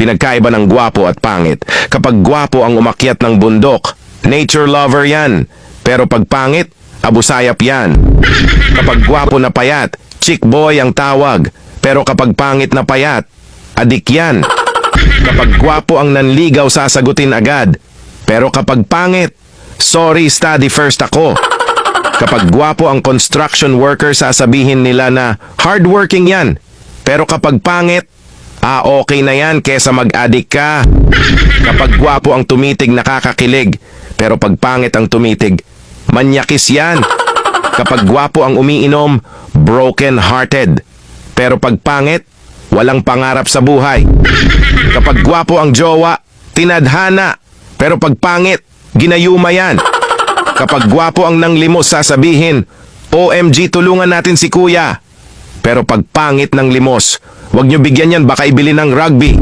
Pinagkaiba ng gwapo at pangit. Kapag gwapo ang umakyat ng bundok, nature lover yan. Pero pag pangit, abusayap yan. Kapag gwapo na payat, chick boy ang tawag. Pero kapag pangit na payat, adik yan. Kapag gwapo ang nanligaw, sasagutin agad. Pero kapag pangit, sorry, study first ako. Kapag gwapo ang construction worker, sasabihin nila na hardworking yan. Pero kapag pangit, okay na yan kesa mag-addict ka. Kapag gwapo ang tumitig, nakakakilig. Pero pag pangit ang tumitig, manyakis yan. Kapag gwapo ang umiinom, broken-hearted. Pero pag pangit, walang pangarap sa buhay. Kapag gwapo ang jowa, tinadhana. Pero pag pangit, ginayuma yan. Kapag gwapo ang nanglimos, sasabihin, OMG, tulungan natin si kuya. Pero pag pangit ng limos, wag nyo bigyan yan, baka ibili ng rugby.